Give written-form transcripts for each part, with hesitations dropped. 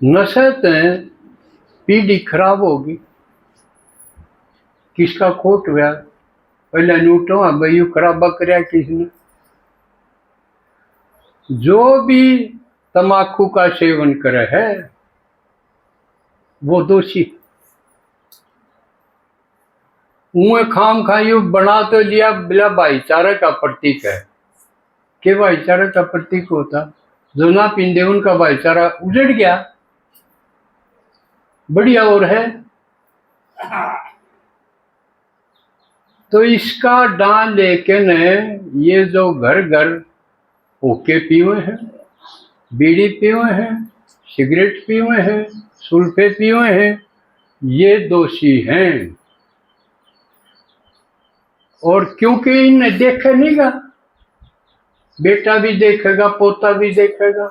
नशे से पीढ़ी खराब होगी। किसका खोट हुआ पहले नूटो भाई खराबा करया किसने। जो भी तमाकू का सेवन करे है वो दोषी। मुँह खाम खायू बना तो लिया बिला भाईचारे का प्रतीक है। के भाईचारे का प्रतीक होता जो ना पींदे उनका भाईचारा उजड़ गया। बढ़िया और है। तो इसका डाल लेके न ये जो घर घर होके पीवे हैं, बीड़ी पीवे हैं, सिगरेट पीवे हैं, सुल्फे पीवे हैं, ये दोषी हैं। और क्योंकि इन्हें देखा नहीं गा, बेटा भी देखेगा, पोता भी देखेगा।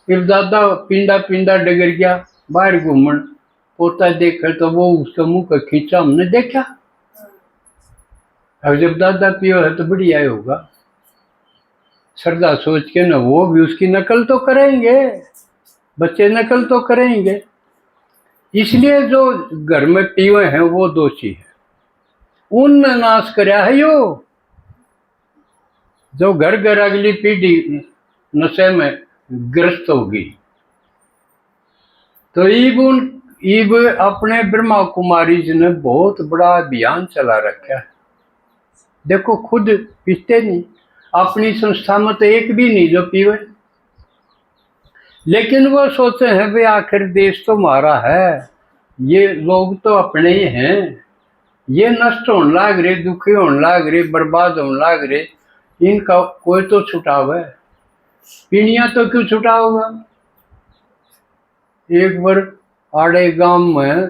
फिर दादा पिंडा पिंडा डगर गया बाहर घूमन, पोता देखे तो वो उसके मुंह का खींचा हमने देखा। अब जब दादा पियो है तो बढ़िया होगा, श्रद्धा सोच के ना वो भी उसकी नकल तो करेंगे, बच्चे नकल तो करेंगे। इसलिए जो घर में पीवे हैं वो दोषी है। उनने नाश कराया है यो जो घर घर अगली पीढ़ी नशे में ग्रस्त होगी। तो ईब अपने ब्रह्मा कुमारी जी ने बहुत बड़ा अभियान चला रखा है। देखो खुद पीते नहीं, अपनी संस्था में तो एक भी नहीं जो पीवे, लेकिन वो सोचते हैं भाई आखिर देश तो हमारा है, ये लोग तो अपने ही हैं, ये नष्ट होने लाग रहे, दुखी होने लाग रहे, बर्बाद होने लाग रहे, इनका कोई तो छुटाव है। पीणिया तो क्यों छुटाओगा। एक बार आड़े गांव में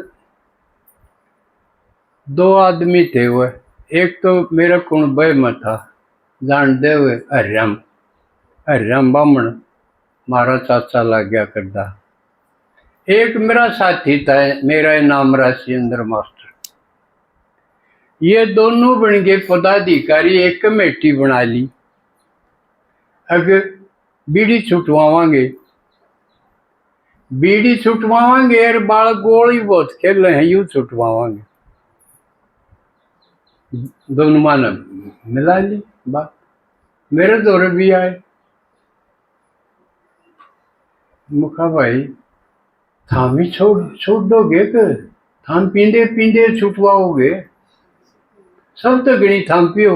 दो आदमी थे हुए, एक तो मेरे कुणबे में था जान दे हुए हरिराम बामण मारा चाचा लग गया करदा। एक मेरा साथी था, मेरा नाम राशिंद्र मास्टर। ये दोनों बन गए पदाधिकारी, एक कमेटी बना ली। अगर बीड़ी छुटवावांगे और बाल गोली बहुत खेल रहे हैं, यूं छुटवावांगे। दोनों माने मिला ली बात। मेरे दौरे भी आए, मुखा भाई थाम ही छोड़ दोगे कि थाम पींदे पींदे छुटवाओगे। सब तो गणी थाम पियो।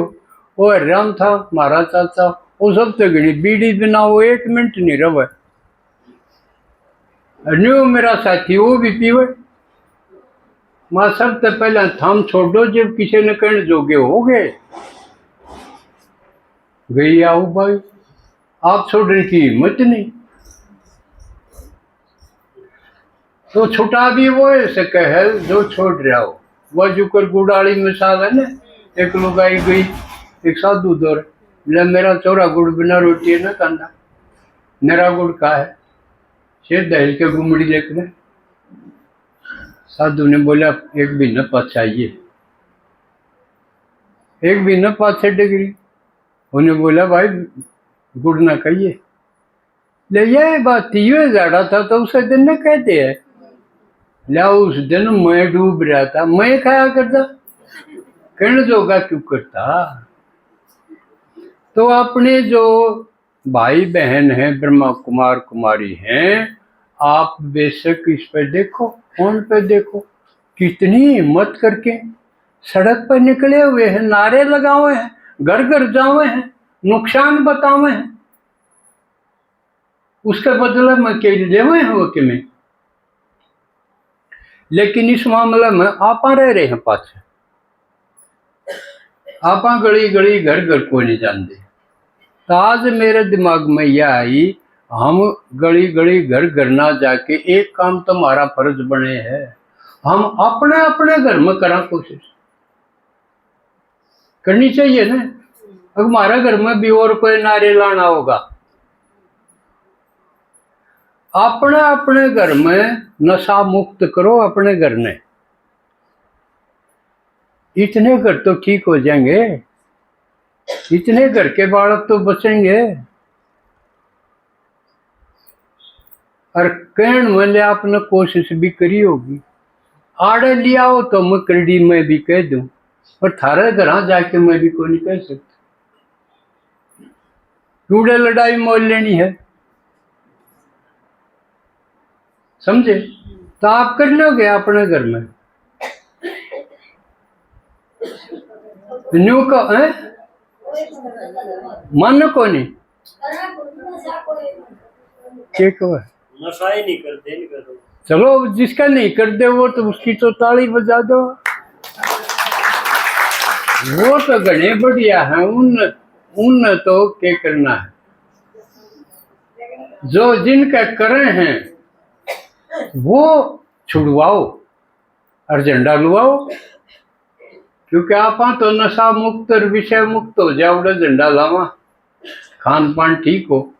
वो राम था मारा चाचा, वो सब तो गणी बीड़ी बिना वो एक मिनट नहीं रहे। न्यू मेरा साथी वो भी पीवे। मां सब तो पहले थाम छोड़ दो जब किसी ने कहने जोगे हो गए। गई आओ भाई, आप छोड़ने की हिम्मत नहीं। तो छुटा भी वो ऐसे कहे जो छोड़ रहा हो। वह जुकर गुड़ाली मिसाल है ना, एक लोग आई गई एक साधु दौर, बोले मेरा चोरा गुड़ बिना रोटी है ना खाना। मेरा गुड़ का है शेर दहल के घुमड़ी लेकर। साधु ने बोला एक भी न चाहिए, एक भी न 5-6 डिग्री। उन्हें बोला भाई गुड़ ना कहिए। ले ये बात तीवे जाड़ा था तो उसे दिन न कहते हैं। ला उस दिन मैं डूब रहा था, मैं खाया करता, कहने जोगा क्यों करता। तो अपने जो भाई बहन हैं, ब्रह्मा कुमार कुमारी हैं, आप बेशक इस पे देखो, फोन पे देखो, कितनी हिम्मत करके सड़क पर निकले हुए हैं, नारे लगाए हैं, घर घर जावे हैं, नुकसान बतावे हैं, उसके बदले में के लेवे हैं वो कि में। लेकिन इस मामले में आप रह रहे हैं पाछे, आप गली गली घर घर को नहीं जानते। तो आज मेरे दिमाग में यह आई, हम गली गली घर घर ना जाके एक काम तो हमारा फर्ज बने है, हम अपने अपने घर में करा कोशिश करनी चाहिए ना। अगर हमारे घर में भी और कोई नारे लाना होगा, अपने अपने घर में नशा मुक्त करो अपने घर में, इतने घर तो ठीक हो जाएंगे, इतने घर के बालक तो बचेंगे। और कहण वाले आपने कोशिश भी करी होगी, आड़े लिया हो तो मैं करड़ी में भी कह दूं, पर थारे घर जाके मैं भी कोई नहीं कह सकता। क्यों लड़ाई मोल लेनी है, समझे? तो आप कर लोगे अपने घर में न्यू को है मन को नहीं नशा ही नहीं करते, नहीं कर। चलो जिसका नहीं कर दे वो तो उसकी तो ताली बजा दो, वो तो घने बढ़िया है, उन तो क्या करना है, जो जिनका करे हैं वो छुड़वाओ और झंडा लुआओ, क्योंकि आप तो नशा मुक्त और विषय मुक्त हो जाओ, झंडा लावा, खान पान ठीक हो,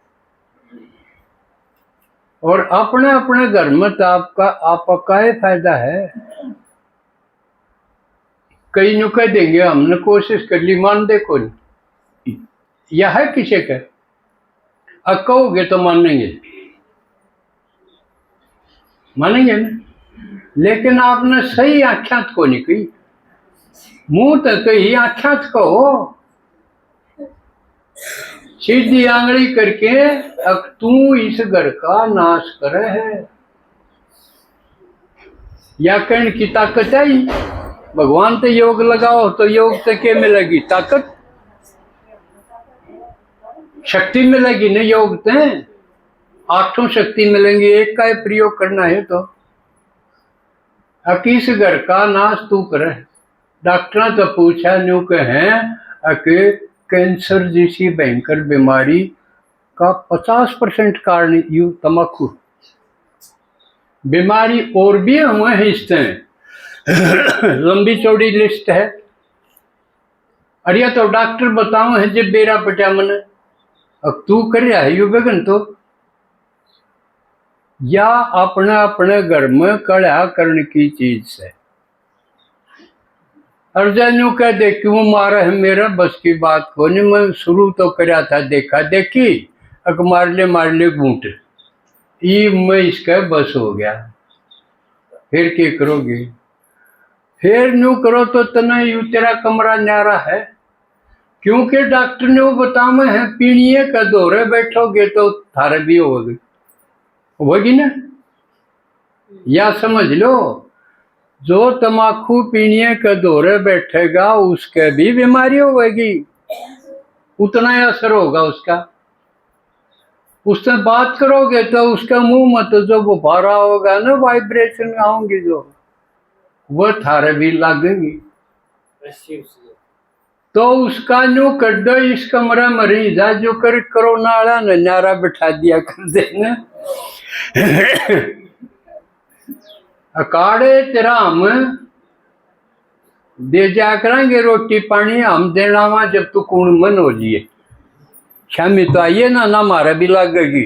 और अपने अपने घर में तो आपका ही फायदा है। कई नु कह देंगे हमने कोशिश कर ली, मान दे को नहीं, या है किसी का, अब कहोगे तो मानेंगे ना, लेकिन आपने सही आख्यात को नहीं कही, मुंह तो कही आख्यात कहो, सीधी आंगली करके अब तू इस घर का नाश करे है, या कहने की ताकत आई, भगवान तो योग लगाओ तो योग तो क्या मिलेगी, ताकत शक्ति मिलेगी ना, योग तो 8 शक्ति मिलेंगी, एक का ही प्रयोग करना है। तो अब इस घर का नाश तू करे, डॉक्टर तो पूछा न्यू के हैं कि कैंसर जैसी भयंकर बीमारी का 50% कारण यू तम्बाकू, बीमारी और भी हुए हैं इस तरह लंबी चौड़ी लिस्ट है, और यह तो डॉक्टर बताओ है जब बेरा पटा मन, अब तू कर रहा है यू बेगन तो, या अपने अपने घर में कड़ा करने की चीज से, अर्जन कह दे क्यों मारा है, मेरा बस की बात को नहीं, मैं शुरू तो करा था देखा देखी, अक मार ले घूंट, ये मैं इसका बस हो गया, फिर क्या करोगे, फिर न्यू करो तो तना यू तेरा कमरा न्यारा है, क्योंकि डॉक्टर ने वो बताया है पीणिए का दौरे बैठोगे तो थारे भी होगी ना, या समझ लो जो तम्बाकू पीने के दौरे बैठेगा उसके भी बीमारी होगी, उतना ही असर होगा उसका, उससे बात करोगे तो उसका मुंह मत जो बुखारा होगा ना, वाइब्रेशन आऊंगी जो वो थारे भी लगेंगी, तो उसका न्यू कर दो, इस कमरा मरीज है जो करो नाला नारा बिठा दिया कर देना अकाड़े तेरा हम दे जा करेंगे रोटी पानी, हम देना वहां जब तू कौन मन हो जिए, शामी तो आइए ना मारा भी लगेगी,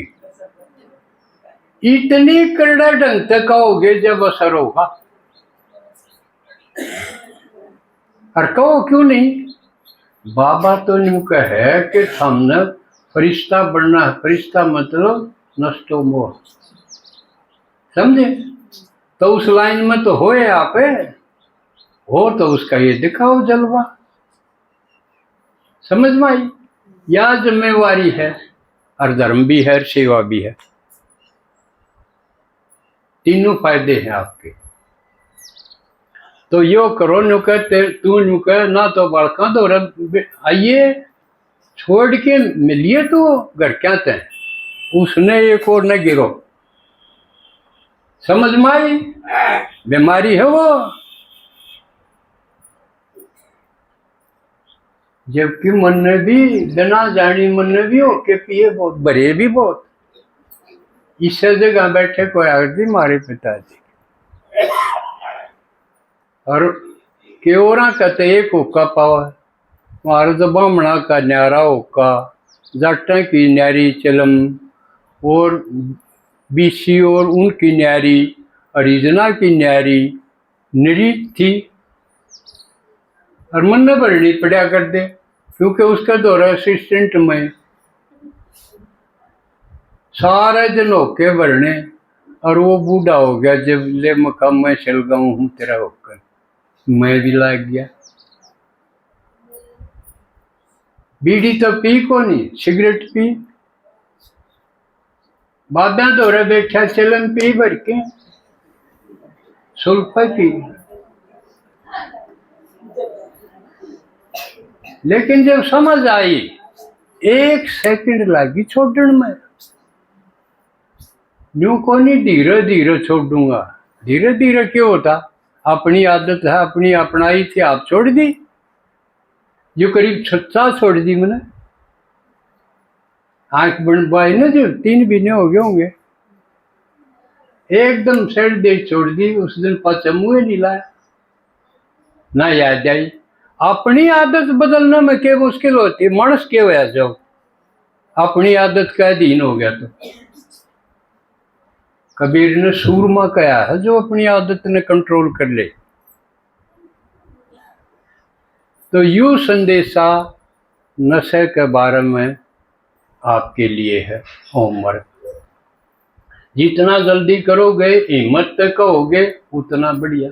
इतनी करड़ा ढंग तक कहोगे जब असर होगा, और कहो क्यों नहीं, बाबा तो न्यू कहे कि हमने फरिश्ता बनना है, फरिश्ता मतलब नष्टो मोह, समझे? तो उस लाइन में तो होए आप हो, तो उसका ये दिखाओ जलवा, समझ में आई? या जिम्मेवारी है, और धर्म भी है और सेवा भी है, तीनों फायदे हैं आपके। तो यो करो न्यू कहते तू न्यू कह ना, तो बड़का तो आइए छोड़ के मिलिए तो घर क्या थे, उसने एक और न गिरो, समझ में आई? बीमारी है वो, जबकि मन ने भी बिना जानी मन ने भी होके पिए बहुत, भरे भी बहुत, इस जगह बैठे कोई आदमी मारे पिताजी, और केवरा कहते एक होका पावा, मारे तो बामणा का न्यारा होका, जाटा की न्यारी चलम, और बीसी और उनकी न्यारी, हरिजना की न्यारी निरी थी, और मन न भरनी पड़ा कर दे, क्योंकि उसका दौरा असिस्टेंट में सारे दिन होके भरने, और वो बूढ़ा हो गया, जब ले मकाम मैं चल गया हूँ तेरा होकर, मैं भी लाग गया। बीड़ी तो पी को नहीं, सिगरेट पी, बाबा दौरे बैठा चलन पी भर के सुल्फा की। लेकिन जब समझ आई, 1 सेकंड लगी छोड़ने में। यूं को नहीं धीरे धीरे छोड़ूंगा, धीरे धीरे क्यों होता, अपनी आदत है, अपनी अपनाई थी, आप छोड़ दी। जो करीब 6 छोड़ दी मैंने, आंख बनवाई ना, जो 3 महीने हो गए होंगे, एकदम सेठ दे छोड़ दी। उस दिन पाचा मुँह नहीं लाया, ना याद आई। अपनी आदत बदलने में क्या मुश्किल होती, मानस क्या हुआ जब अपनी आदत का अधीन हो गया। तो कबीर ने सूरमा कहा है, जो अपनी आदत ने कंट्रोल कर ले। तो यू संदेशा नशे के बारे में आपके लिए है होमवर्क। जितना जल्दी करोगे, हिम्मत तक कहोगे, उतना बढ़िया।